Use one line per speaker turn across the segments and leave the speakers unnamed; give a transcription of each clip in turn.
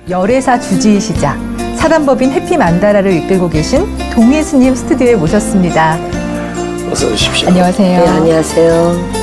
열애사 주지이시자 사단법인 해피만다라를 이끌고 계신 동희 스님 스튜디오에 모셨습니다.
어서 오십시오.
안녕하세요.
네, 안녕하세요.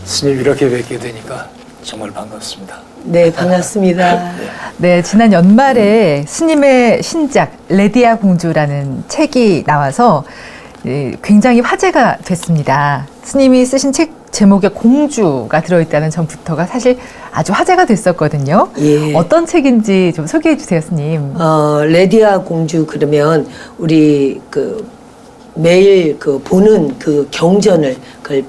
스님 이렇게 뵙게 되니까 정말 반갑습니다.
네, 반갑습니다.
네, 지난 연말에 스님의 신작 레디아 공주라는 책이 나와서 굉장히 화제가 됐습니다. 스님이 쓰신 책 제목에 공주가 들어있다는 점부터가 사실 아주 화제가 됐었거든요.
예.
어떤 책인지 좀 소개해 주세요, 스님.
레디아 공주 그러면 우리 매일 보는 경전을,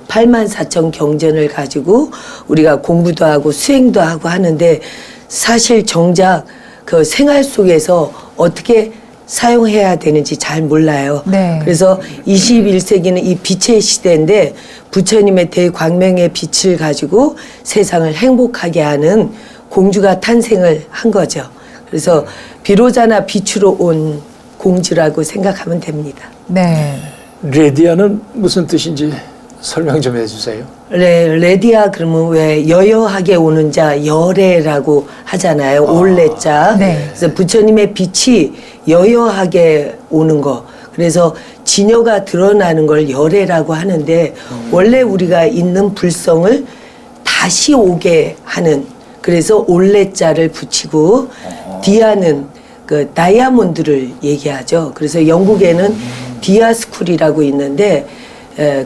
84,000 경전을 가지고 우리가 공부도 하고 수행도 하고 하는데 사실 정작 그 생활 속에서 어떻게 사용해야 되는지 잘 몰라요.
네.
그래서 21세기는 이 빛의 시대인데 부처님의 대광명의 빛을 가지고 세상을 행복하게 하는 공주가 탄생을 한 거죠. 그래서 비로자나 빛으로 온 공주라고 생각하면 됩니다.
네.
레디아는 무슨 뜻인지 설명 좀 해주세요.
레디아 그러면 왜 여여하게 오는 자 열애라고 하잖아요. 올레자.
네.
그래서 부처님의 빛이 여여하게 오는 거. 그래서 진여가 드러나는 걸 열애라고 하는데 원래 우리가 있는 불성을 다시 오게 하는, 그래서 올레자를 붙이고 디아는 다이아몬드를 얘기하죠. 그래서 영국에는 디아스쿨이라고 있는데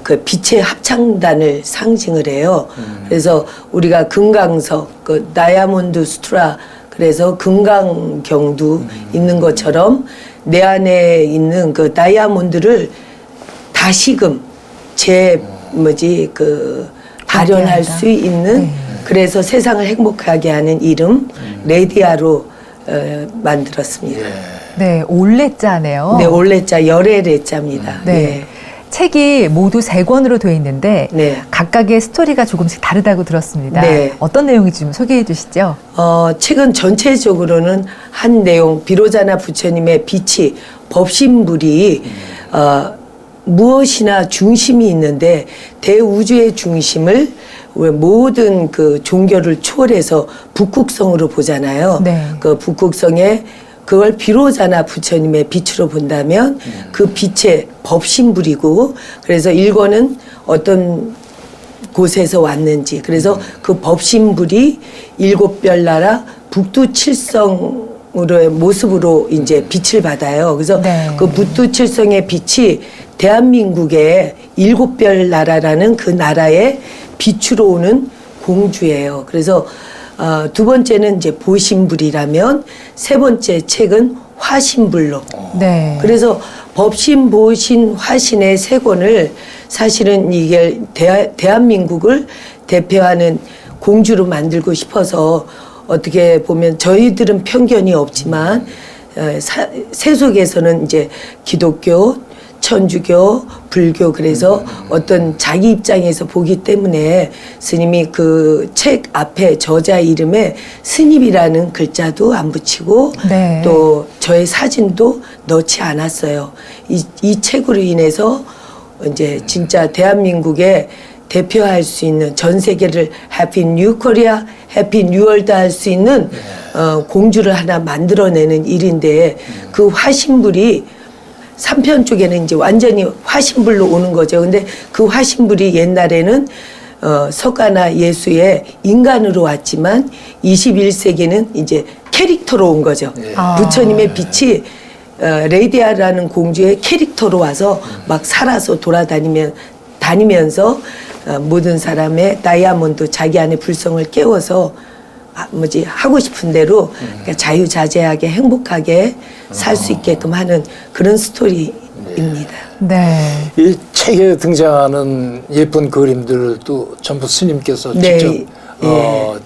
그 빛의 합창단을 상징을 해요. 그래서 우리가 금강석, 다이아몬드 수트라, 그래서 금강경도 있는 것처럼 내 안에 있는 그 다이아몬드를 다시금 발현할 수 있는, 그래서 세상을 행복하게 하는 이름 레디아로 만들었습니다.
네, 올레자네요.
네, 올레자 열애레자입니다.
네.
네.
책이 모두 3권으로 되어 있는데
네.
각각의 스토리가 조금씩 다르다고 들었습니다.
네.
어떤 내용인지 좀 소개해 주시죠.
책은 전체적으로는 한 내용, 비로자나 부처님의 빛이 법신불이 무엇이나 중심이 있는데 대우주의 중심을 모든 종교를 초월해서 북극성으로 보잖아요.
네.
그 북극성에 그걸 비로자나 부처님의 빛으로 본다면 그 빛의 법신불이고, 그래서 1권은 어떤 곳에서 왔는지, 그래서 그 법신불이 7별 나라 북두칠성으로의 모습으로 이제 빛을 받아요. 그래서
네.
그 북두칠성의 빛이 대한민국의 7별 나라라는 그 나라의 빛으로 오는 공주예요. 그래서 두 번째는 이제 보신불이라면, 세 번째 책은 화신불로.
네.
그래서 법신, 보신, 화신의 3권을 사실은 이게 대한민국을 대표하는 공주로 만들고 싶어서, 어떻게 보면 저희들은 편견이 없지만 세속에서는 이제 기독교, 천주교, 불교, 그래서 어떤 자기 입장에서 보기 때문에 스님이 그 책 앞에 저자 이름에 스님이라는 글자도 안 붙이고,
네.
또 저의 사진도 넣지 않았어요. 이 책으로 인해서 이제 진짜 대한민국에 대표할 수 있는, 전 세계를 해피 뉴 코리아, 해피 뉴 월드 할 수 있는 공주를 하나 만들어내는 일인데, 그 화신불이 3편 쪽에는 이제 완전히 화신불로 오는 거죠. 근데 그 화신불이 옛날에는 석가나 예수의 인간으로 왔지만 21세기는 이제 캐릭터로 온 거죠. 부처님의 빛이 레디아라는 공주의 캐릭터로 와서 막 살아서 다니면서 모든 사람의 다이아몬드, 자기 안의 불성을 깨워서 하고 싶은 대로 그러니까 자유자재하게 행복하게 살 수 있게끔 하는 그런 스토리입니다.
네.
이 책에 등장하는 예쁜 그림들도 전부 스님께서
네,
직접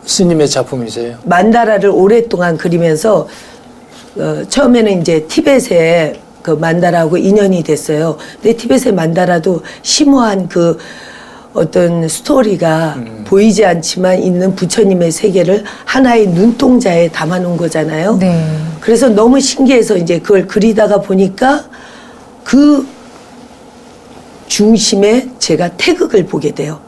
스님의 작품이세요?
만다라를 오랫동안 그리면서 처음에는 이제 티벳의 그 만다라하고 인연이 됐어요. 근데 티벳의 만다라도 심오한 그 어떤 스토리가 보이지 않지만 있는 부처님의 세계를 하나의 눈동자에 담아놓은 거잖아요.
네.
그래서 너무 신기해서 이제 그걸 그리다가 보니까 그 중심에 제가 태극을 보게 돼요.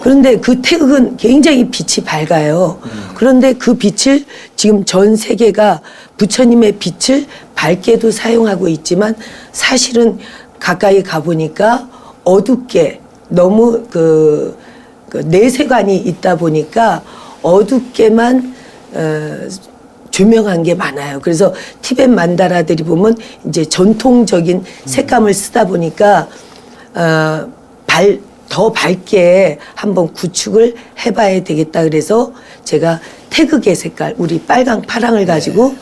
그런데 그 태극은 굉장히 빛이 밝아요. 그런데 그 빛을 지금 전 세계가 부처님의 빛을 밝게도 사용하고 있지만 사실은 가까이 가보니까 어둡게 너무 그 내세관이 있다 보니까 어둡게만 조명한 게 많아요. 그래서 티벳 만다라들이 보면 이제 전통적인 색감을 쓰다 보니까 더 밝게 한번 구축을 해봐야 되겠다. 그래서 제가 태극의 색깔, 우리 빨강, 파랑을 가지고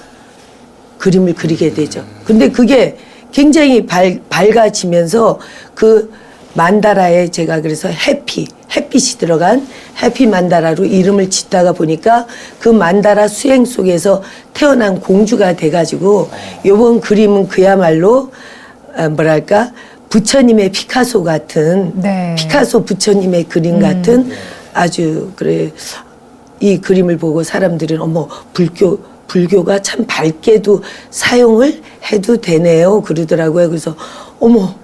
그림을 그리게 되죠. 근데 그게 굉장히 밝아지면서 그 만다라에 제가 그래서 햇빛이 들어간 해피 만다라로 이름을 짓다가 보니까 그 만다라 수행 속에서 태어난 공주가 돼가지고 요번 그림은 그야말로 뭐랄까 부처님의 피카소 같은
네.
피카소 부처님의 그림 같은 아주 그래 이 그림을 보고 사람들은 어머 불교가 참 밝게도 사용을 해도 되네요 그러더라고요. 그래서 어머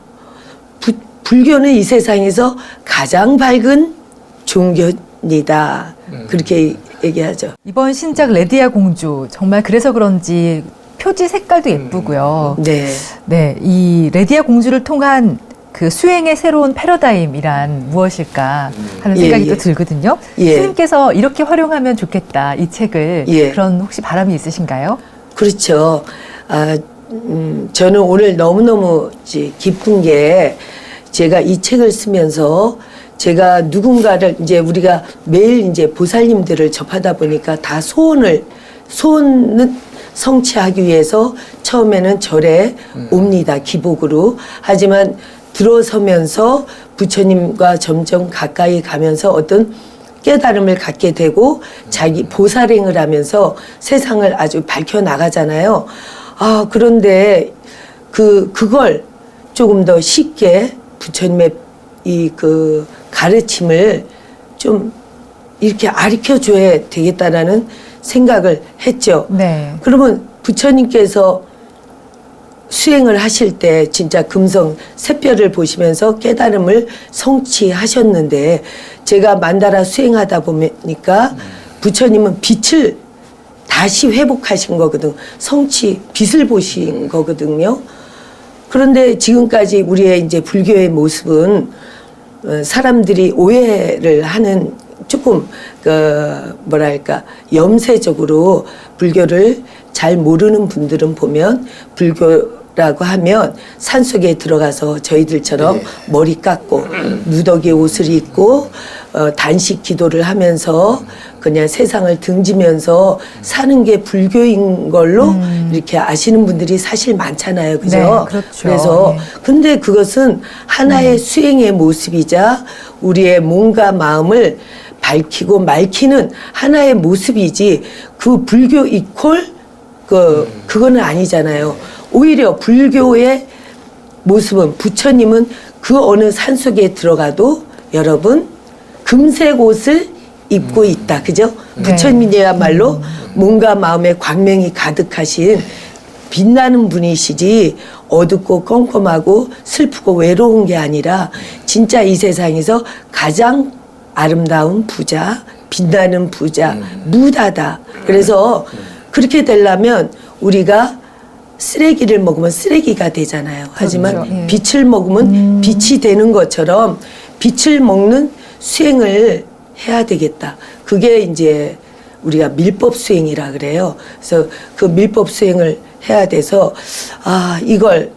불교는 이 세상에서 가장 밝은 종교입니다. 그렇게 얘기하죠.
이번 신작 레디아 공주 정말 그래서 그런지 표지 색깔도 예쁘고요.
네.
네, 이 레디아 공주를 통한 그 수행의 새로운 패러다임이란 무엇일까 하는 생각이
예,
또 들거든요.
예.
스님께서 이렇게 활용하면 좋겠다 이 책을
예.
그런 혹시 바람이 있으신가요?
그렇죠. 저는 오늘 너무너무 기쁜 게 제가 이 책을 쓰면서 제가 누군가를 이제 우리가 매일 이제 보살님들을 접하다 보니까 다 소원을 성취하기 위해서 처음에는 절에 옵니다. 기복으로. 하지만 들어서면서 부처님과 점점 가까이 가면서 어떤 깨달음을 갖게 되고 자기 보살행을 하면서 세상을 아주 밝혀 나가잖아요. 그런데 그걸 조금 더 쉽게 부처님의 이 그 가르침을 좀 이렇게 가르쳐 줘야 되겠다라는 생각을 했죠.
네.
그러면 부처님께서 수행을 하실 때 진짜 금성 샛별을 보시면서 깨달음을 성취하셨는데 제가 만다라 수행하다 보니까 부처님은 빛을 다시 회복하신 거거든. 빛을 보신 거거든요. 그런데 지금까지 우리의 이제 불교의 모습은 사람들이 오해를 하는 조금 뭐랄까 염세적으로 불교를 잘 모르는 분들은 보면 불교라고 하면 산속에 들어가서 저희들처럼 머리 깎고 누더기 옷을 입고 단식 기도를 하면서 그냥 세상을 등지면서 사는 게 불교인 걸로 이렇게 아시는 분들이 사실 많잖아요. 그죠?
네, 그렇죠.
그래서
네.
근데 그것은 하나의 수행의 모습이자 우리의 몸과 마음을 밝히고 맑히는 하나의 모습이지 그 불교 이퀄 그거는 아니잖아요. 오히려 불교의 모습은 부처님은 그 어느 산속에 들어가도 여러분 금색 옷을 입고 있다. 그죠?
네.
부처님이야말로 몸과 마음에 광명이 가득하신 빛나는 분이시지 어둡고 껌껌하고 슬프고 외로운 게 아니라 진짜 이 세상에서 가장 아름다운 부자, 빛나는 부자, 무다다. 그래서 그렇게 되려면 우리가 쓰레기를 먹으면 쓰레기가 되잖아요. 하지만
그렇죠. 예.
빛을 먹으면 빛이 되는 것처럼 빛을 먹는 수행을 해야 되겠다. 그게 이제 우리가 밀법 수행이라 그래요. 그래서 그 밀법 수행을 해야 돼서 이걸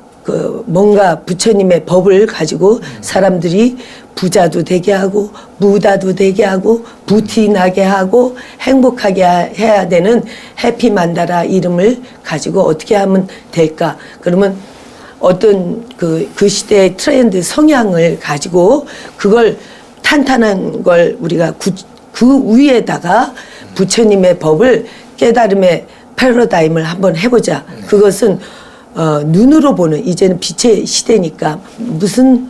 뭔가 부처님의 법을 가지고 사람들이 부자도 되게 하고 무다도 되게 하고 부티 나게 하고 행복하게 해야 되는 해피 만다라 이름을 가지고 어떻게 하면 될까? 그러면 어떤 그 시대의 트렌드 성향을 가지고 그걸 탄탄한 걸 우리가 그 위에다가 부처님의 법을 깨달음의 패러다임을 한번 해보자. 그것은 눈으로 보는, 이제는 빛의 시대니까 무슨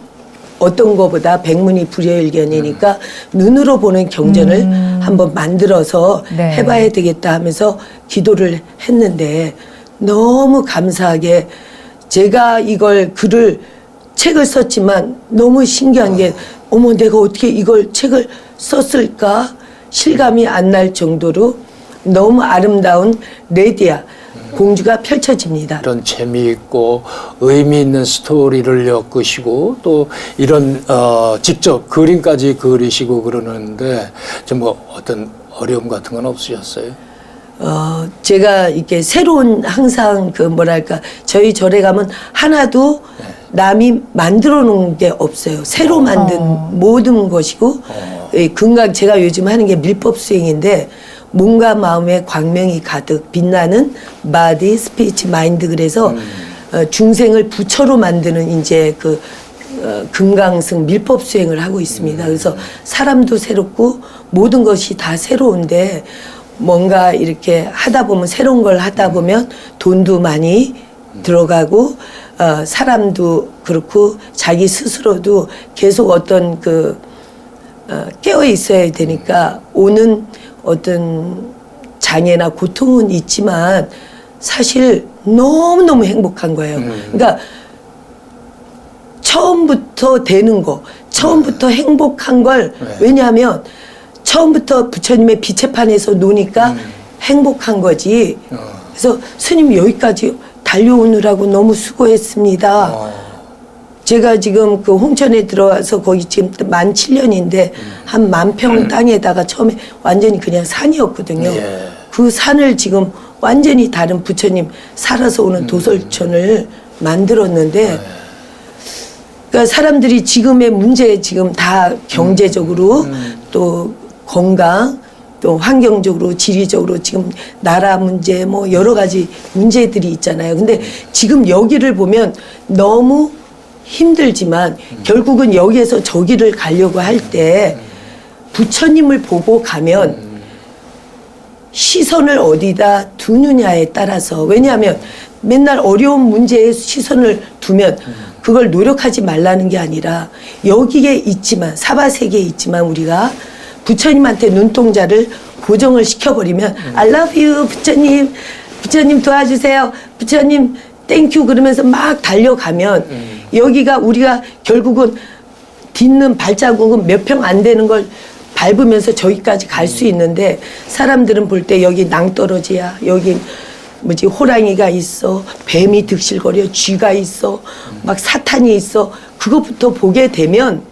어떤 거보다 백문이 불여일견이니까 눈으로 보는 경전을 한번 만들어서
네.
해봐야 되겠다 하면서 기도를 했는데 너무 감사하게 제가 이걸 책을 썼지만 너무 신기한 게 어머 내가 어떻게 이걸 책을 썼을까 실감이 안 날 정도로 너무 아름다운 레디아 공주가 펼쳐집니다.
이런 재미있고 의미 있는 스토리를 엮으시고 또 이런 직접 그림까지 그리시고 그러는데 좀 뭐 어떤 어려움 같은 건 없으셨어요?
제가 이렇게 새로운 항상 그 뭐랄까 저희 절에 가면 하나도 남이 만들어 놓은 게 없어요. 새로 만든 모든 것이고 금강 제가 요즘 하는 게 밀법 수행인데 몸과 마음에 광명이 가득 빛나는 바디, 스피치, 마인드 그래서 중생을 부처로 만드는 이제 그 금강승 밀법 수행을 하고 있습니다. 그래서 사람도 새롭고 모든 것이 다 새로운데 뭔가 이렇게 하다 보면 새로운 걸 하다 보면 돈도 많이 들어가고 사람도 그렇고 자기 스스로도 계속 어떤 깨어 있어야 되니까 오는 어떤 장애나 고통은 있지만 사실 너무너무 행복한 거예요. 그러니까 처음부터 되는 거, 처음부터 행복한 걸 왜냐하면 처음부터 부처님의 빛의 판에서 노니까 행복한 거지. 그래서 스님 여기까지 달려오느라고 너무 수고했습니다. 제가 지금 그 홍천에 들어와서 거기 지금 만 7년인데 한 10,000평 땅에다가 처음에 완전히 그냥 산이었거든요.
예.
그 산을 지금 완전히 다른 부처님 살아서 오는 도솔촌을 만들었는데 그러니까 사람들이 지금의 문제 지금 다 경제적으로 또 건강 또 환경적으로 지리적으로 지금 나라 문제 뭐 여러 가지 문제들이 있잖아요. 근데 지금 여기를 보면 너무 힘들지만 결국은 여기에서 저기를 가려고 할 때 부처님을 보고 가면 시선을 어디다 두느냐에 따라서 왜냐하면 맨날 어려운 문제에 시선을 두면 그걸 노력하지 말라는 게 아니라 여기에 있지만 사바세계에 있지만 우리가 부처님한테 눈동자를 고정을 시켜버리면 I love you 부처님 부처님 도와주세요 부처님 땡큐 그러면서 막 달려가면 여기가 우리가 결국은 딛는 발자국은 몇 평 안 되는 걸 밟으면서 저기까지 갈 수 있는데 사람들은 볼 때 여기 낭떠러지야 여기 뭐지 호랑이가 있어 뱀이 득실거려 쥐가 있어 막 사탄이 있어 그것부터 보게 되면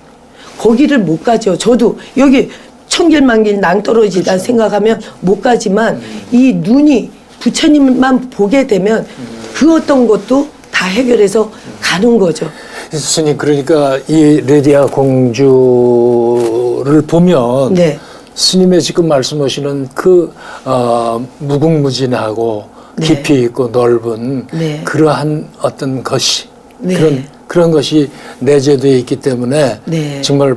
거기를 못 가죠. 저도 여기 천길만길 낭떠러지다 그렇죠. 생각하면 못 가지만 이 눈이 부처님만 보게 되면 그 어떤 것도 다 해결해서 가는 거죠.
스님 그러니까 이 레디아 공주를 보면
네.
스님의 지금 말씀하시는 그 무궁무진하고
네.
깊이 있고 넓은
네.
그러한 어떤 것이
네.
그런 것이 내재되어 있기 때문에
네.
정말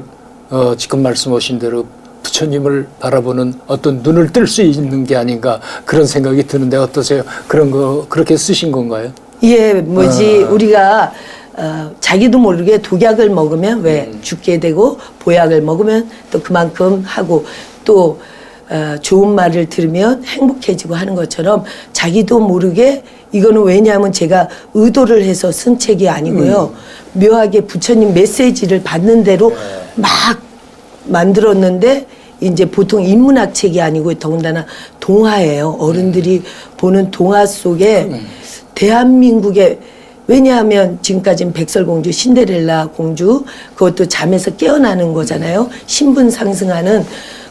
지금 말씀하신 대로 부처님을 바라보는 어떤 눈을 뜰 수 있는 게 아닌가 그런 생각이 드는데 어떠세요? 그런 거 그렇게 쓰신 건가요?
예, 뭐지 우리가 자기도 모르게 독약을 먹으면 왜 죽게 되고 보약을 먹으면 또 그만큼 하고 또 좋은 말을 들으면 행복해지고 하는 것처럼 자기도 모르게 이거는 왜냐하면 제가 의도를 해서 쓴 책이 아니고요. 묘하게 부처님 메시지를 받는 대로 막 만들었는데 이제 보통 인문학 책이 아니고 더군다나 동화예요. 어른들이 보는 동화 속에 대한민국의 왜냐하면 지금까지는 백설공주, 신데렐라 공주 그것도 잠에서 깨어나는 거잖아요. 신분 상승하는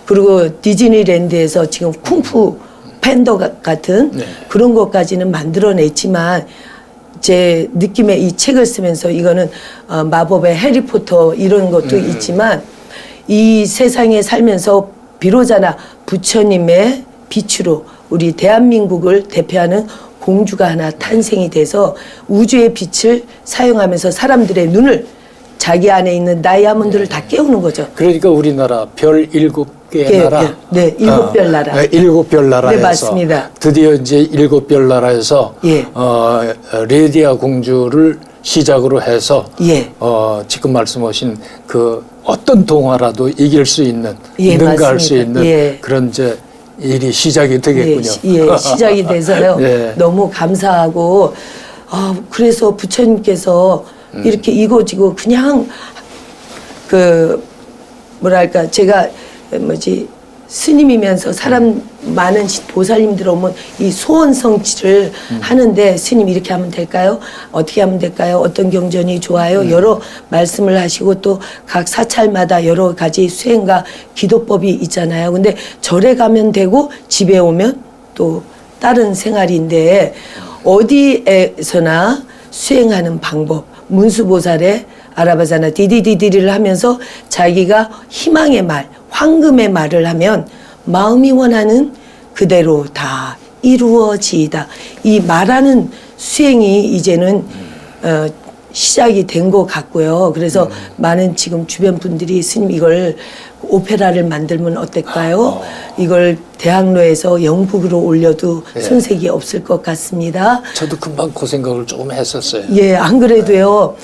그리고 디즈니랜드에서 지금 쿵푸 팬더 같은
네.
그런 것까지는 만들어냈지만 제 느낌에 이 책을 쓰면서 이거는 마법의 해리포터 이런 것도 있지만 이 세상에 살면서 비로자나 부처님의 빛으로 우리 대한민국을 대표하는 공주가 하나 탄생이 돼서 우주의 빛을 사용하면서 사람들의 눈을 자기 안에 있는 다이아몬드를 다 깨우는 거죠.
그러니까 우리나라 별 7개 나라.
네, 7별 나라.
7별 나라에서.
네, 맞습니다.
드디어 이제 7별 나라에서
예.
레디아 공주를 시작으로 해서
예.
지금 말씀하신 그 어떤 동화라도 이길 수 있는,
예,
능가할 수
맞습니다.
있는
예.
그런 이제 일이 시작이 되겠군요.
예, 시작이 돼서요.
예.
너무 감사하고, 그래서 부처님께서 이렇게 이고지고 그냥 뭐랄까, 제가 스님이면서 사람 많은 보살님들 오면 이 소원 성취를 하는데 스님 이렇게 하면 될까요? 어떻게 하면 될까요? 어떤 경전이 좋아요? 여러 말씀을 하시고 또 각 사찰마다 여러 가지 수행과 기도법이 있잖아요. 근데 절에 가면 되고 집에 오면 또 다른 생활인데 어디에서나 수행하는 방법, 문수보살의 아라바자나 디디디디를 하면서 자기가 희망의 말, 황금의 말을 하면 마음이 원하는 그대로 다 이루어지이다. 이 말하는 수행이 이제는 시작이 된 것 같고요. 그래서 많은 지금 주변 분들이 스님 이걸 오페라를 만들면 어떨까요? 이걸 대학로에서 영국으로 올려도
예.
손색이 없을 것 같습니다.
저도 금방 그 생각을 조금 했었어요.
예, 안 그래도요.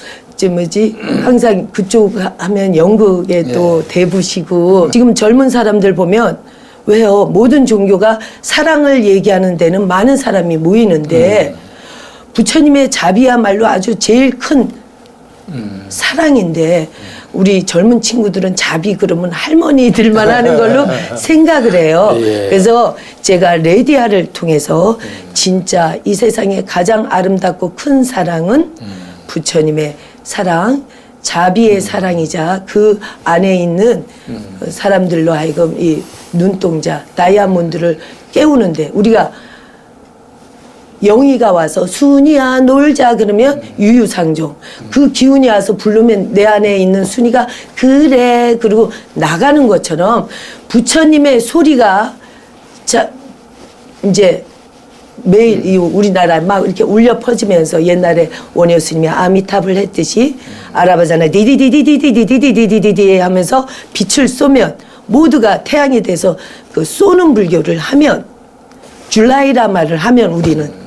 항상 그쪽 하면 연극에 또 대부시고 지금 젊은 사람들 보면 왜요? 모든 종교가 사랑을 얘기하는 데는 많은 사람이 모이는데 부처님의 자비야말로 아주 제일 큰 사랑인데 우리 젊은 친구들은 자비 그러면 할머니들만 하는 걸로 생각을 해요.
예.
그래서 제가 레디아를 통해서 진짜 이 세상에 가장 아름답고 큰 사랑은 부처님의 사랑, 자비의 사랑이자 그 안에 있는 사람들로 하여금 이 눈동자, 다이아몬드를 깨우는데 우리가 영희가 와서 순이야 놀자 그러면 유유상종 그 기운이 와서 부르면 내 안에 있는 순이가 그래 그리고 나가는 것처럼 부처님의 소리가 이제 매일 이 우리나라 막 이렇게 울려 퍼지면서 옛날에 원효 스님이 아미탑을 했듯이 아라바자나 디디디디디디디디디디디디 하면서 빛을 쏘면 모두가 태양이 돼서 그 쏘는 불교를 하면 줄라이라마를 하면 우리는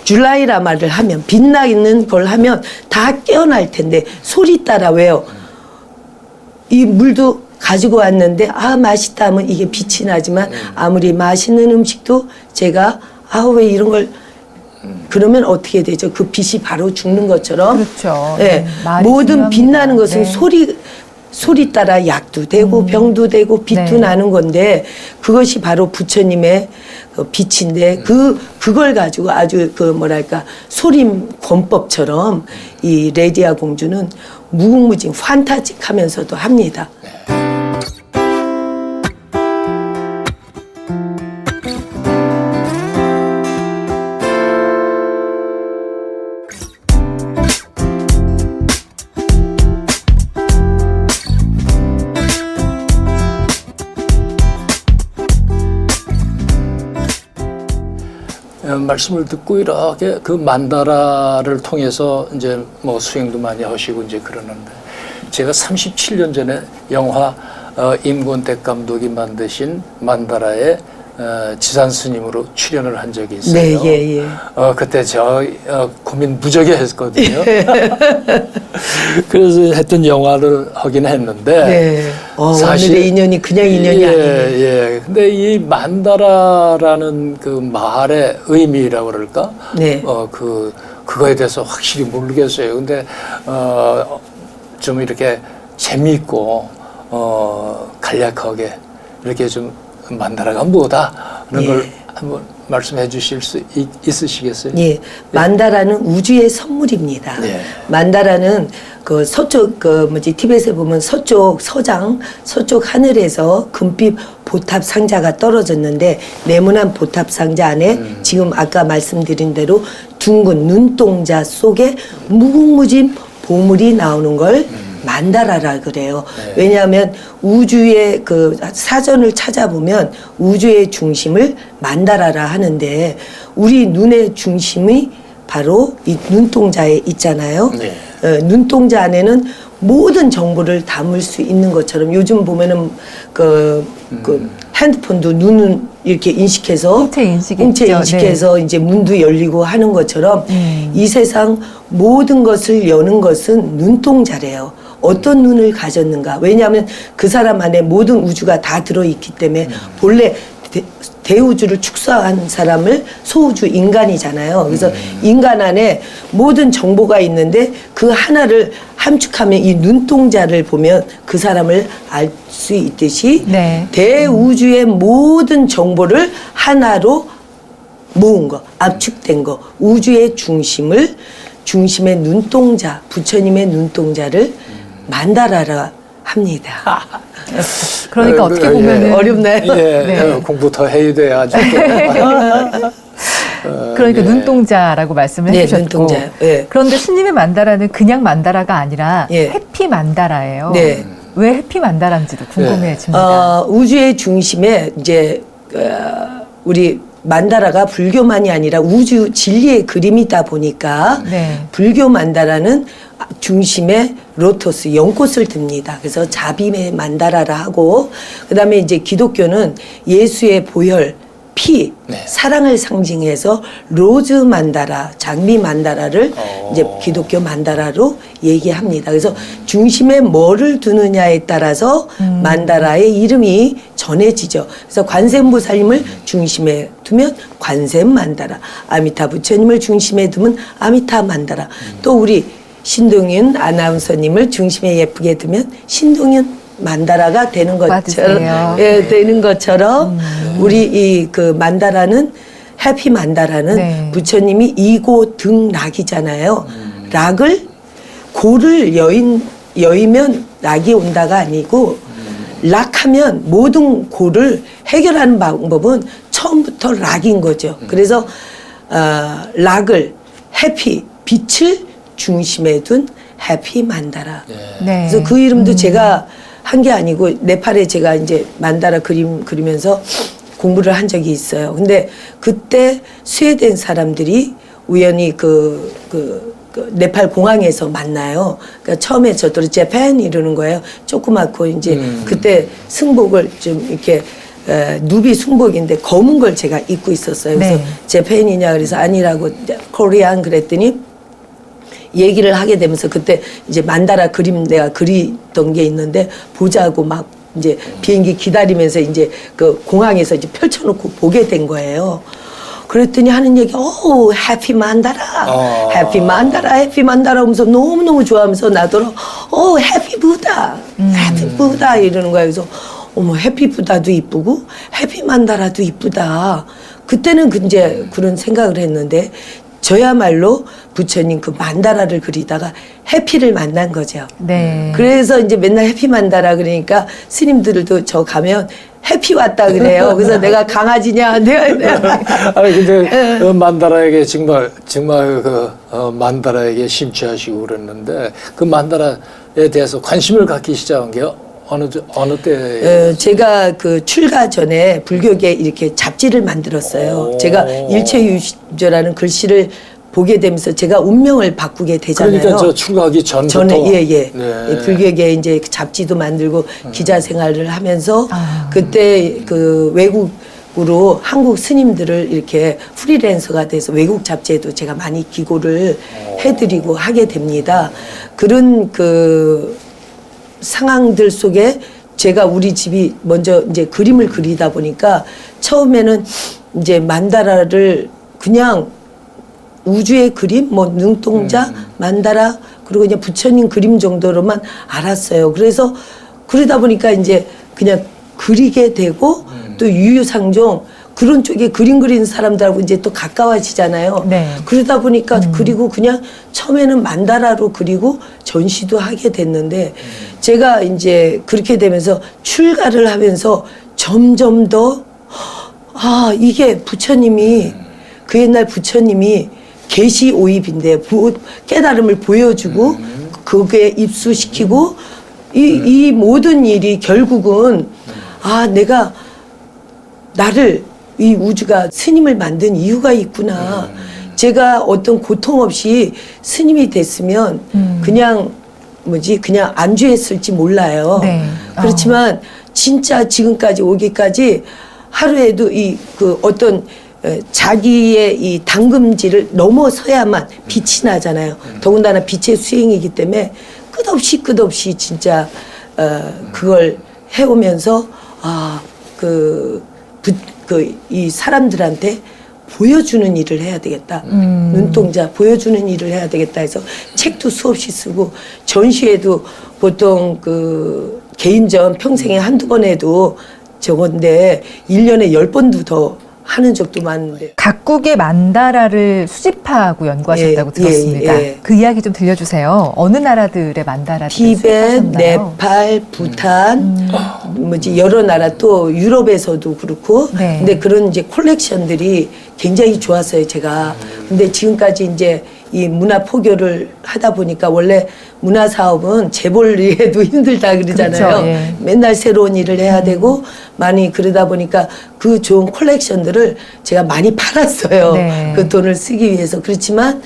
줄라이라마를 하면 빛나는 걸 하면 다 깨어날 텐데 소리 따라 왜요? 이 물도 가지고 왔는데 맛있다 하면 이게 빛이 나지만 아무리 맛있는 음식도 제가 왜 이런 걸 그러면 어떻게 되죠? 그 빛이 바로 죽는 것처럼
그렇죠.
네.
말이
모든
중요합니다.
빛나는 것은
네.
소리 따라 약도 되고 병도 되고 빛도
네.
나는 건데 그것이 바로 부처님의 그 빛인데 그걸 가지고 아주 뭐랄까 소림 권법처럼 이 레디아 공주는 무궁무진 판타직하면서도 합니다.
말씀을 듣고 이렇게 그 만다라를 통해서 이제 뭐 수행도 많이 하시고 이제 그러는데 제가 37년 전에 영화 임권택 감독이 만드신 만다라에 지산 스님으로 출연을 한 적이 있어요.
네, 예, 예.
그때 저 고민 무지하게 했거든요. 그래서 했던 영화를 하긴 했는데
네. 오늘의 인연이 그냥 인연이 아니에요.
예. 근데 이 만다라라는 그 말의 의미라고 그럴까?
네.
그거에 대해서 확실히 모르겠어요. 근데 좀 이렇게 재미있고 간략하게 이렇게 좀 만다라가 뭐다 그런
예.
걸 한번 말씀해 주실 수 있으시겠어요?
예, 만다라는 우주의 선물입니다.
예.
만다라는 그 서쪽 티벳에 보면 서쪽 하늘에서 금빛 보탑 상자가 떨어졌는데 네모난 보탑 상자 안에 지금 아까 말씀드린 대로 둥근 눈동자 속에 무궁무진 보물이 나오는 걸 만다라라 그래요.
네.
왜냐하면 우주의 그 사전을 찾아보면 우주의 중심을 만다라라 하는데 우리 눈의 중심이 바로 이 눈동자에 있잖아요.
네.
눈동자 안에는 모든 정보를 담을 수 있는 것처럼 요즘 보면은 그 핸드폰도 눈을 이렇게 인식해서
홍채 인식이
홍채
있죠.
인식해서 이제 문도 열리고 하는 것처럼 이 세상 모든 것을 여는 것은 눈동자래요. 어떤 눈을 가졌는가. 왜냐하면 그 사람 안에 모든 우주가 다 들어있기 때문에 본래 대우주를 축소한 사람을 소우주 인간이잖아요. 그래서 인간 안에 모든 정보가 있는데 그 하나를 함축하면 이 눈동자를 보면 그 사람을 알 수 있듯이
네.
대우주의 모든 정보를 하나로 모은 거, 압축된 거, 우주의 중심의 눈동자, 부처님의 눈동자를 만다라라 합니다.
그러니까 어떻게 보면은
어렵나요?
예,
네.
공부 더 해야 돼야죠.
그러니까
네.
눈동자라고 말씀을
네,
해주셨고
눈동자요. 네.
그런데 스님의 만다라는 그냥 만다라가 아니라
예.
해피 만다라예요.
네.
왜 해피 만다라인지도 궁금해집니다.
우주의 중심에 이제 우리 만다라가 불교만이 아니라 우주 진리의 그림이다 보니까
네.
불교 만다라는 중심에 로토스 연꽃을 듭니다. 그래서 자빔의 만다라라 하고 그다음에 이제 기독교는 예수의 보혈 피,
네.
사랑을 상징해서 로즈 만다라, 장미 만다라를 이제 기독교 만다라로 얘기합니다. 그래서 중심에 뭐를 두느냐에 따라서 만다라의 이름이 전해지죠. 그래서 관세음보살님을 중심에 두면 관세음 만다라, 아미타 부처님을 중심에 두면 아미타 만다라, 또 우리 신동윤 아나운서님을 중심에 예쁘게 두면 신동윤 만다라가 되는 것처럼,
받으세요.
예, 되는 것처럼 우리 이 그 만다라는 해피 만다라는
네.
부처님이 이고 등 락이잖아요. 락을 고를 여이면 락이 온다가 아니고 락하면 모든 고를 해결하는 방법은 처음부터 락인 거죠. 그래서 락을 해피 빛을 중심에 둔 해피 만다라.
네.
그래서 그 이름도 제가 한 게 아니고 네팔에 제가 이제 만다라 그림 그리면서 공부를 한 적이 있어요. 근데 그때 스웨덴 사람들이 우연히 그 네팔 공항에서 만나요. 그러니까 처음에 저도 재팬 이러는 거예요. 조그맣고 이제 그때 승복을 좀 이렇게 누비 승복인데 검은 걸 제가 입고 있었어요. 그래서
네.
재팬이냐 그래서 아니라고 코리안 그랬더니 얘기를 하게 되면서 그때 이제 만다라 그림 내가 그리던 게 있는데 보자고 막 이제 비행기 기다리면서 이제 그 공항에서 이제 펼쳐놓고 보게 된 거예요. 그랬더니 하는 얘기, 해피 만다라, 해피 만다라, 해피 만다라 하면서 너무너무 좋아하면서 나더러, 해피 부다, 해피 부다 이러는 거예요. 그래서 어머, 해피 부다도 이쁘고 해피 만다라도 이쁘다. 그때는 이제 그런 생각을 했는데 저야말로 부처님 그 만다라를 그리다가 해피를 만난 거죠.
네.
그래서 이제 맨날 해피 만다라 그러니까 스님들도 저 가면 해피 왔다 그래요. 그래서 내가 강아지냐, 내가
아니 근데 만다라에게 정말 그 만다라에게 심취하시고 그랬는데 그 만다라에 대해서 관심을 갖기 시작한 게 어느 때?
제가 그 출가 전에 불교계 이렇게 잡지를 만들었어요. 제가 일체유조라는 글씨를 보게 되면서 제가 운명을 바꾸게 되잖아요.
그러니까 저 출가하기 전부터.
전에 예.
네.
불교계 이제 잡지도 만들고 기자 생활을 하면서 그때 그 외국으로 한국 스님들을 이렇게 프리랜서가 돼서 외국 잡지에도 제가 많이 기고를 해드리고 하게 됩니다. 그런 그 상황들 속에 제가 우리 집이 먼저 이제 그림을 그리다 보니까 처음에는 이제 만다라를 그냥 우주의 그림, 뭐 눈동자, 만다라 그리고 그냥 부처님 그림 정도로만 알았어요. 그래서 그러다 보니까 이제 그냥 그리게 되고 또 유유상종 그런 쪽에 그림 그리는 사람들하고 이제 또 가까워지잖아요.
네.
그러다 보니까 그리고 그냥 처음에는 만다라로 그리고 전시도 하게 됐는데 제가 이제 그렇게 되면서 출가를 하면서 점점 더 이게 부처님이 그 옛날 부처님이 계시 오입인데 깨달음을 보여주고 거기에 입수시키고 이 모든 일이 결국은 내가 나를 이 우주가 스님을 만든 이유가 있구나. 제가 어떤 고통 없이 스님이 됐으면 그냥 안주했을지 몰라요.
네.
그렇지만 진짜 지금까지 오기까지 하루에도 어떤 자기의 이 당금질을 넘어서야만 빛이 나잖아요. 더군다나 빛의 수행이기 때문에 끝없이 진짜 그걸 해오면서 이 사람들한테 보여주는 일을 해야 되겠다. 눈동자 보여주는 일을 해야 되겠다 해서 책도 수없이 쓰고 전시회도 보통 개인전 평생에 한두 번 해도 저건데 1년에 10번도 더 하는 적도 많은데.
각국의 만다라를 수집하고 연구하셨다고
예,
들었습니다.
예.
그 이야기 좀 들려주세요. 어느 나라들의 만다라를
티벳,
수집하셨나요?
네팔, 부탄, 여러 나라 또 유럽에서도 그렇고.
네.
근데 그런 이제 콜렉션들이 굉장히 좋았어요, 제가. 근데 지금까지 이제 이 문화 포교를 하다 보니까 원래 문화 사업은 재벌이해도 힘들다 그러잖아요.
그렇죠, 예.
맨날 새로운 일을 해야 되고 많이 그러다 보니까 그 좋은 콜렉션들을 제가 많이 팔았어요.
네.
그 돈을 쓰기 위해서. 그렇지만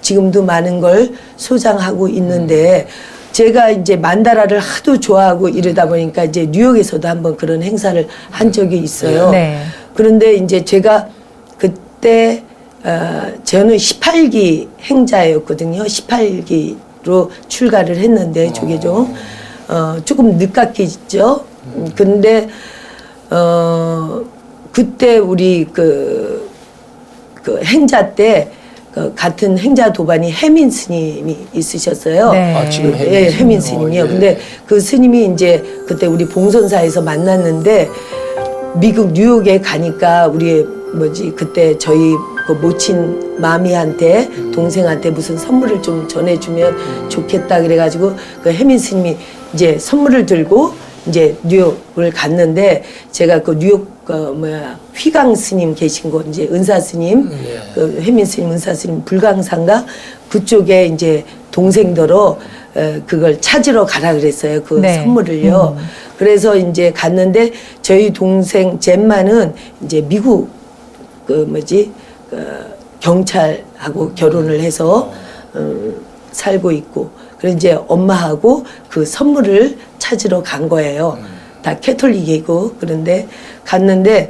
지금도 많은 걸 소장하고 있는데 제가 이제 만다라를 하도 좋아하고 이러다 보니까 이제 뉴욕에서도 한번 그런 행사를 한 적이 있어요.
네.
그런데 이제 제가 그때 저는 18기 행자였거든요. 18기로 출가를 했는데 조계종 조금 늦깎이죠. 근데 그때 우리 그 행자 때 같은 행자 도반이 해민 스님이 있으셨어요.
네.
지금
예, 해민 스님이요.
예.
근데 그 스님이 이제 그때 우리 봉선사에서 만났는데 미국 뉴욕에 가니까 우리 그때 저희 그 모친 마미한테 동생한테 무슨 선물을 좀 전해주면 좋겠다 그래가지고 그 해민 스님이 이제 선물을 들고 이제 뉴욕을 갔는데 제가 그 뉴욕 휘강 스님 계신 곳 이제 은사 스님 그 해민 스님 은사 스님 불광산가 그쪽에 이제 동생더러 그걸 찾으러 가라 그랬어요. 그
네.
선물을요. 그래서 이제 갔는데 저희 동생 젬마는 이제 미국 경찰하고 결혼을 해서 살고 있고 그래서 이제 엄마하고 그 선물을 찾으러 간 거예요. 다 캐톨릭이고 그런데 갔는데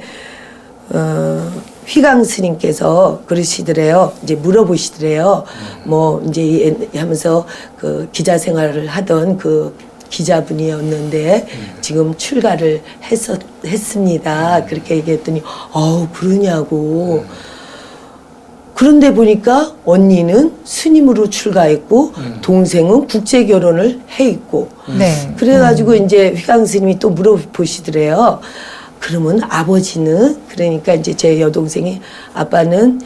휘강 스님께서 그러시더래요. 이제 물어보시더래요. 뭐 이제 하면서 그 기자 생활을 하던 그 기자분이었는데 지금 출가를 했습니다. 그렇게 얘기했더니 그러냐고. 그런데 보니까 언니는 스님으로 출가했고 동생은 국제 결혼을 해 있고
네.
그래가지고 이제 휘강 스님이 또 물어보시더래요. 그러면 아버지는 그러니까 이제 제 여동생이 아빠는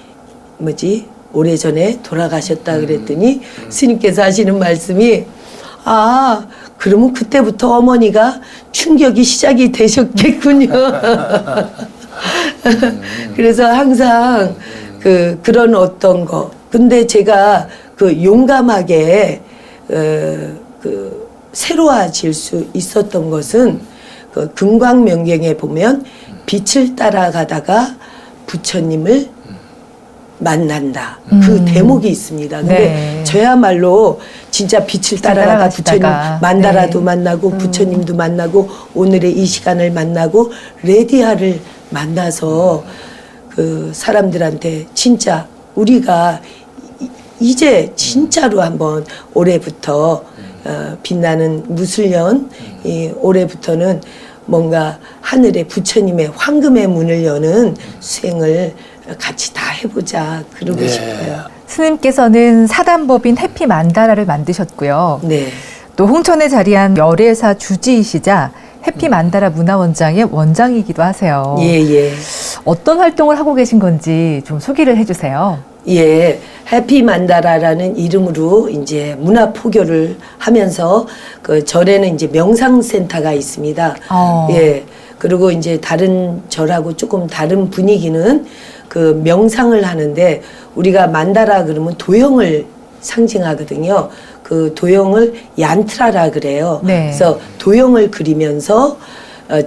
오래전에 돌아가셨다 그랬더니 스님께서 하시는 말씀이 그러면 그때부터 어머니가 충격이 시작이 되셨겠군요. 그래서 항상 그런 어떤 거. 근데 제가 용감하게 새로워질 수 있었던 것은 금광명경에 보면 빛을 따라가다가 부처님을 만난다. 그 대목이 있습니다. 근데
네.
저야말로 진짜 빛을 따라가다 부처님 만다라도
네.
만나고 부처님도 만나고 오늘의 이 시간을 만나고 레디아를 만나서 그 사람들한테 진짜 우리가 이제 진짜로 한번 올해부터 빛나는 무술년 올해부터는 뭔가 하늘의 부처님의 황금의 문을 여는 수행을 같이 다 해보자 그러고 싶어요.
스님께서는 사단법인 해피 만다라를 만드셨고요.
네.
또 홍천에 자리한 열애사 주지이시자 해피 만다라 문화원장의 원장이기도 하세요.
예.
어떤 활동을 하고 계신 건지 좀 소개를 해주세요.
예, 해피 만다라라는 이름으로 이제 문화 포교를 하면서 그 절에는 이제 명상센터가 있습니다. 예, 그리고 이제 다른 절하고 조금 다른 분위기는 그 명상을 하는데 우리가 만다라 그러면 도형을 상징하거든요. 그 도형을 얀트라라 그래요.
네.
그래서 도형을 그리면서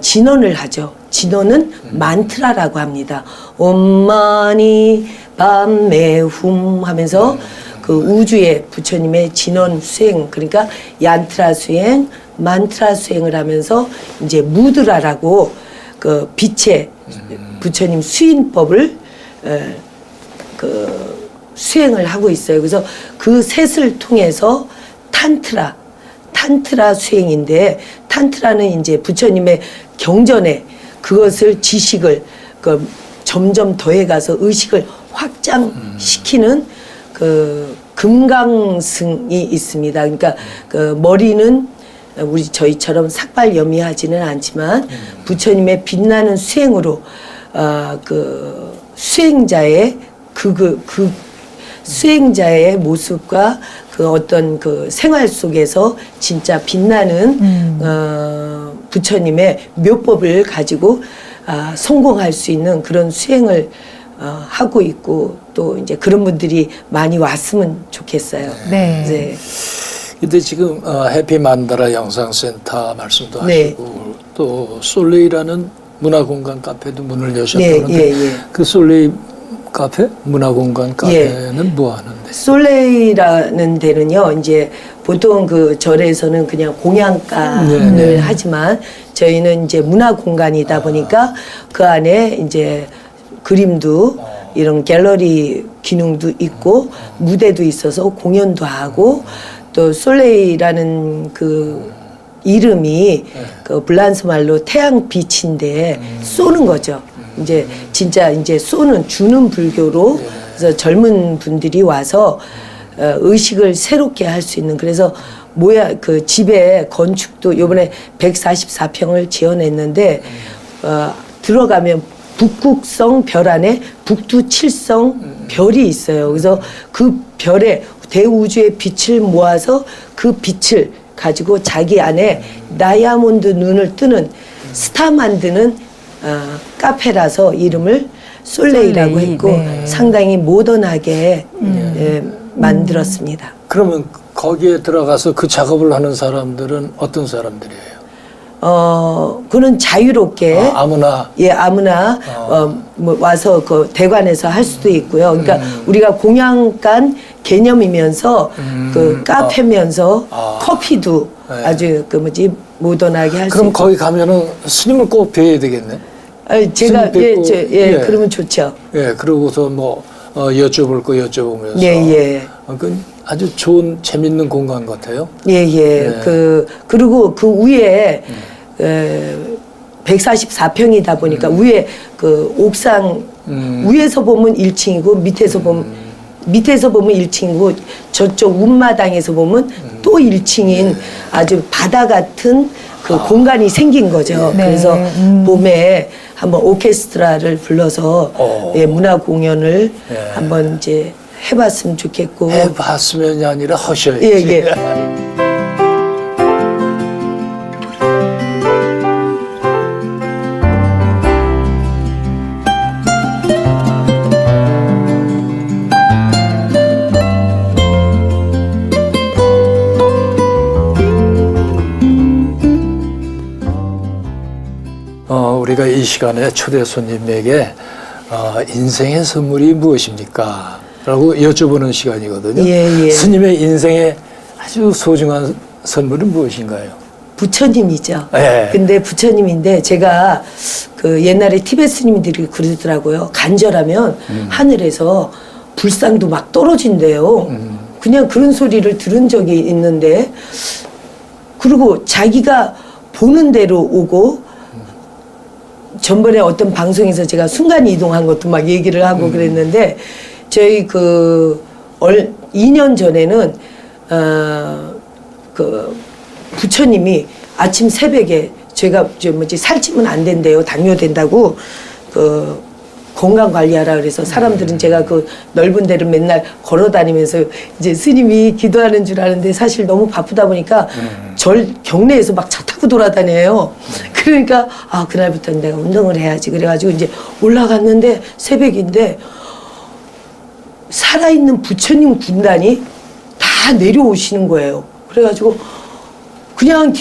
진언을 하죠. 진언은 만트라라고 합니다. 엄마니 밤에 훔 하면서 그 우주의 부처님의 진언 수행, 그러니까 얀트라 수행, 만트라 수행을 하면서 이제 무드라라고 그 빛의 부처님 수인법을 그 수행을 하고 있어요. 그래서 그 셋을 통해서 탄트라 수행인데, 탄트라는 이제 부처님의 경전에 그것을 지식을 그 점점 더해가서 의식을 확장시키는 그 금강승이 있습니다. 그러니까 그 머리는 저희처럼 삭발염이하지는 않지만 부처님의 빛나는 수행으로 그 수행자의 수행자의 모습과 그 어떤 그 생활 속에서 진짜 빛나는 부처님의 묘법을 가지고 성공할 수 있는 그런 수행을 하고 있고, 또 이제 그런 분들이 많이 왔으면 좋겠어요.
네.
네.
근데 지금 해피 만다라 영상센터 말씀도
네.
하시고 또 솔레이라는 문화공간 카페도 문을
네,
여셨다는데
예, 예.
그 솔레이 카페 문화공간 카페는 뭐 하는데?
솔레이라는 데는요, 이제 보통 그 절에서는 그냥 공양간을
네.
하지만 저희는 이제 문화 공간이다 보니까 그 안에 이제 그림도 이런 갤러리 기능도 있고 무대도 있어서 공연도 하고, 또 솔레이라는 그 이름이 그 블란스 말로 태양빛인데 쏘는 거죠. 이제 진짜 이제 쏘는 주는 불교로, 그래서 젊은 분들이 와서 의식을 새롭게 할 수 있는, 그래서 그 집에 건축도 요번에 144평을 지어냈는데 들어가면 북극성 별 안에 북두칠성 별이 있어요. 그래서 그 별에 대우주의 빛을 모아서 그 빛을 가지고 자기 안에 다이아몬드 눈을 뜨는 스타 만드는 카페라서 이름을 솔레이라고
솔레이,
했고,
네.
상당히 모던하게 만들었습니다.
그러면 거기에 들어가서 그 작업을 하는 사람들은 어떤 사람들이에요?
그는 자유롭게
아무나.
예, 아무나 뭐 와서 그 대관에서 할 수도 있고요. 그러니까 우리가 공양간 개념이면서 그 카페면서 커피도
네.
아주 그 뭐지 모던하게 할 수
그럼
있고.
거기 가면은 스님을 꼭 뵈야 되겠네.
제가
스님 뵙고, 예.
그러면 좋죠.
예, 그러고서 뭐 여쭤볼 거 여쭤보면서.
예.
그 아주 좋은 재밌는 공간 같아요.
예.
네.
그리고 그 위에 144평이다 보니까 위에 그 옥상 위에서 보면 1층이고 밑에서 보면 1층이고 저쪽 운마당에서 보면 또 1층인 아주 바다 같은 그 공간이 생긴 거죠.
네.
그래서 봄에 한번 오케스트라를 불러서 문화 공연을
예.
한번 이제 해봤으면 좋겠고.
해봤으면이 아니라 하셔야지.
예.
우리가 이 시간에 초대 손님에게 인생의 선물이 무엇입니까? 라고 여쭤보는 시간이거든요.
예.
스님의 인생의 아주 소중한 선물은 무엇인가요?
부처님이죠.
예.
근데 부처님인데 제가 그 옛날에 티베트 스님들이 그러더라고요. 간절하면 하늘에서 불상도 막 떨어진대요. 그냥 그런 소리를 들은 적이 있는데, 그리고 자기가 보는 대로 오고, 전번에 어떤 방송에서 제가 순간 이동한 것도 막 얘기를 하고 그랬는데, 저희 2년 전에는 그 부처님이 아침 새벽에 제가 살찌면 안 된대요. 당뇨 된다고 그 건강 관리하라 그래서 사람들은 제가 그 넓은 데를 맨날 걸어 다니면서 이제 스님이 기도하는 줄 아는데 사실 너무 바쁘다 보니까 절 경내에서 막 차 타고 돌아다녀요. 그러니까 그날부터는 내가 운동을 해야지 그래가지고 이제 올라갔는데 새벽인데 살아있는 부처님 군단이 다 다 내려오시는 거예요. 그래가지고 그냥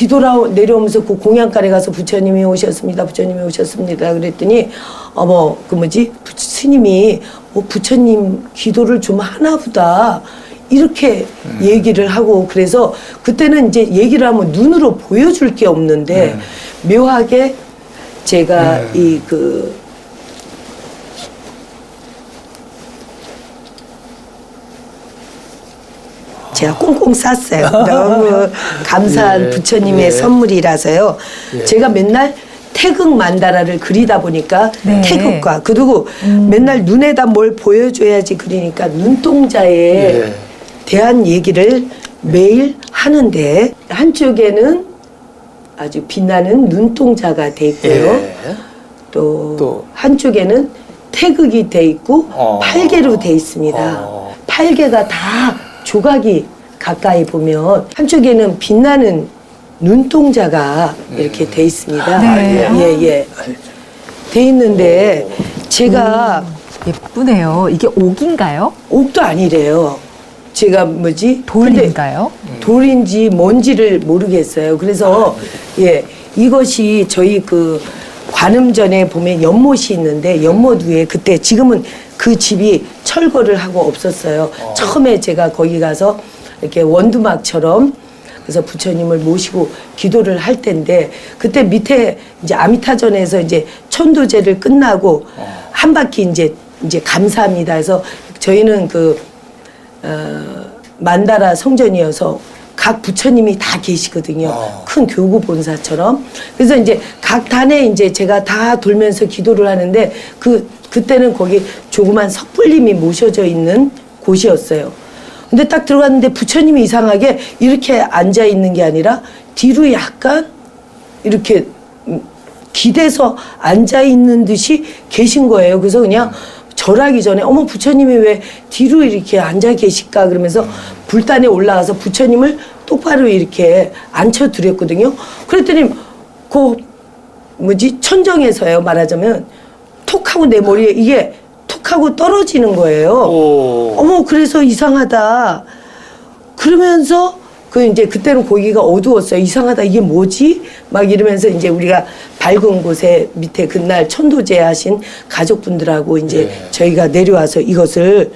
내려오면서 그 공양간에 가서 부처님이 오셨습니다. 부처님이 오셨습니다. 그랬더니 어머 그 뭐지 스님이 부처님 기도를 좀 하나 보다 이렇게 얘기를 하고 그래서 그때는 이제 얘기를 하면 눈으로 보여줄 게 없는데 묘하게 제가 제가 꽁꽁 쌌어요. 너무 감사한
예,
부처님의
예.
선물이라서요.
예.
제가 맨날 태극 만다라를 그리다 보니까
네.
태극과 그리고 맨날 눈에다 뭘 보여줘야지 그리니까 눈동자에
예.
대한 얘기를 매일 하는데 한쪽에는 아주 빛나는 눈동자가 돼 있고요.
예.
또 한쪽에는 태극이 돼 있고 팔개로 돼 있습니다. 팔개가 다 조각이 가까이 보면 한쪽에는 빛나는 눈동자가 이렇게 돼 있습니다.
네.
예. 돼 있는데 제가
예쁘네요. 이게 옥인가요?
옥도 아니래요. 제가 뭐지?
돌인가요?
근데 돌인지 뭔지를 모르겠어요. 그래서 예 이것이 저희 그 관음전에 보면 연못이 있는데 연못 위에 그때 지금은 그 집이 철거를 하고 없었어요. 처음에 제가 거기 가서 이렇게 원두막처럼 그래서 부처님을 모시고 기도를 할 때인데 그때 밑에 이제 아미타전에서 이제 천도제를 끝나고 한 바퀴 이제 감사합니다 해서 저희는 만다라 성전이어서 각 부처님이 다 계시거든요. 큰 교구 본사처럼. 그래서 이제 각 단에 이제 제가 다 돌면서 기도를 하는데 그때는 거기 조그만 석불님이 모셔져 있는 곳이었어요. 근데 딱 들어갔는데 부처님이 이상하게 이렇게 앉아 있는 게 아니라 뒤로 약간 이렇게 기대서 앉아 있는 듯이 계신 거예요. 그래서 그냥 절하기 전에 어머 부처님이 왜 뒤로 이렇게 앉아 계실까 그러면서 불단에 올라가서 부처님을 똑바로 이렇게 앉혀드렸거든요. 그랬더니 천정에서요 말하자면 톡 하고 내 머리에 이게 톡 하고 떨어지는 거예요. 어머 그래서 이상하다. 그러면서 이제 그때는 거기가 어두웠어요. 이상하다 이게 뭐지? 막 이러면서 이제 우리가 밝은 곳에 밑에 그날 천도제 하신 가족분들하고 이제 저희가 내려와서 이것을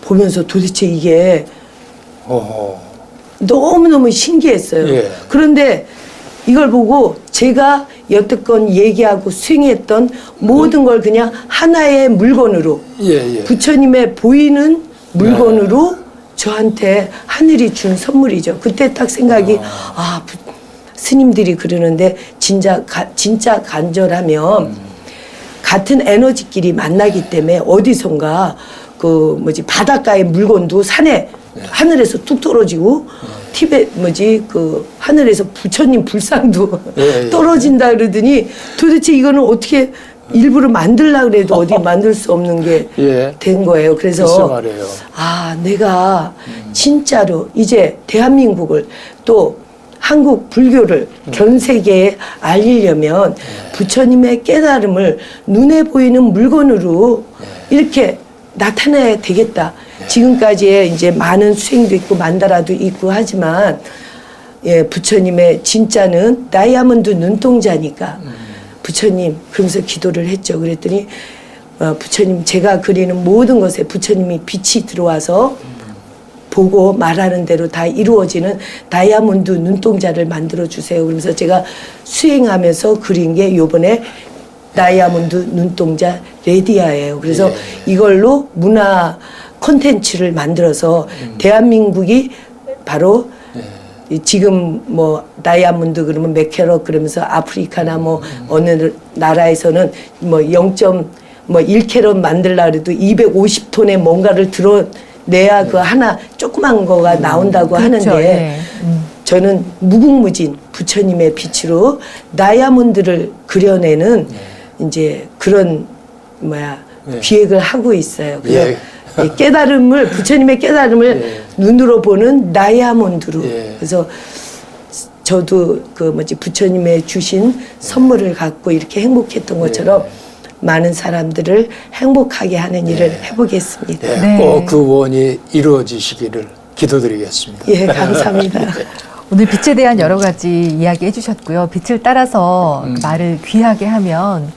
보면서 도대체 이게 너무너무 신기했어요.
예.
그런데 이걸 보고 제가 여태껏 얘기하고 수행했던 모든 걸 그냥 하나의 물건으로 부처님의 보이는 물건으로 저한테 하늘이 준 선물이죠. 그때 딱 생각이 스님들이 그러는데 진짜 간절하면 같은 에너지끼리 만나기 때문에 어디선가 바닷가의 물건도 산에 하늘에서 뚝 떨어지고 티베 하늘에서 부처님 불상도 떨어진다 그러더니 도대체 이거는 어떻게 일부러 만들려고 그래도 어디 만들 수 없는 게 된 거예요. 그래서 내가 진짜로 이제 대한민국을 또 한국 불교를 전 세계에 알리려면 부처님의 깨달음을 눈에 보이는 물건으로 이렇게 나타내야 되겠다. 지금까지의 이제 많은 수행도 있고 만다라도 있고 하지만 부처님의 진짜는 다이아몬드 눈동자니까 부처님 그러면서 기도를 했죠. 그랬더니 부처님 제가 그리는 모든 것에 부처님이 빛이 들어와서 보고 말하는 대로 다 이루어지는 다이아몬드 눈동자를 만들어 주세요. 그러면서 제가 수행하면서 그린 게 요번에 다이아몬드 눈동자 레디아예요. 그래서 이걸로 문화 콘텐츠를 만들어서 대한민국이 바로 지금 다이아몬드 그러면 몇 캐럿 그러면서 아프리카나 어느 나라에서는 0.1캐럿 만들라 그래도 250톤의 뭔가를 들어내야 그 하나 조그만 거가 나온다고 하는데 저는 무궁무진 부처님의 빛으로 다이아몬드를 그려내는 이제 그런 기획을 하고 있어요. 그래서 부처님의 깨달음을 눈으로 보는 다이아몬드로. 그래서 저도 부처님의 주신 선물을 갖고 이렇게 행복했던 것처럼 많은 사람들을 행복하게 하는 일을 해보겠습니다.
꼭 그 원이 이루어지시기를 기도드리겠습니다.
예, 감사합니다.
오늘 빛에 대한 여러 가지 이야기 해주셨고요. 빛을 따라서 말을 귀하게 하면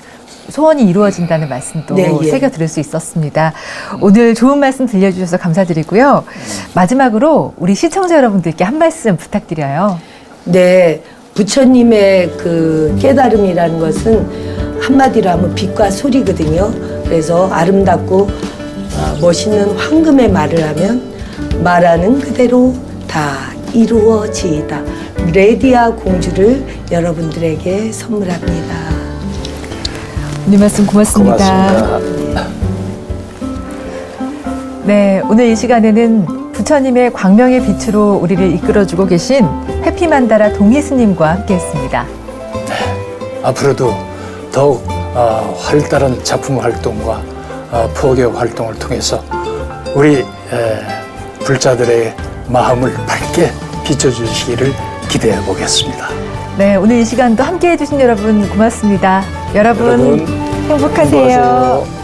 소원이 이루어진다는 말씀도
네, 예.
새겨 들을 수 있었습니다. 오늘 좋은 말씀 들려주셔서 감사드리고요. 마지막으로 우리 시청자 여러분들께 한 말씀 부탁드려요.
네, 부처님의 그 깨달음이라는 것은 한마디로 하면 빛과 소리거든요. 그래서 아름답고 멋있는 황금의 말을 하면 말하는 그대로 다 이루어지이다. 레디아 공주를 여러분들에게 선물합니다.
오늘 말씀 고맙습니다.
고맙습니다.
네, 오늘 이 시간에는 부처님의 광명의 빛으로 우리를 이끌어주고 계신 해피만다라 동희 스님과 함께했습니다.
앞으로도 더욱 활달한 작품 활동과 포교 활동을 통해서 우리 불자들의 마음을 밝게 비춰주시기를 기대해 보겠습니다.
네, 오늘 이 시간도 함께해 주신 여러분 고맙습니다. 여러분 행복하세요.
수고하세요.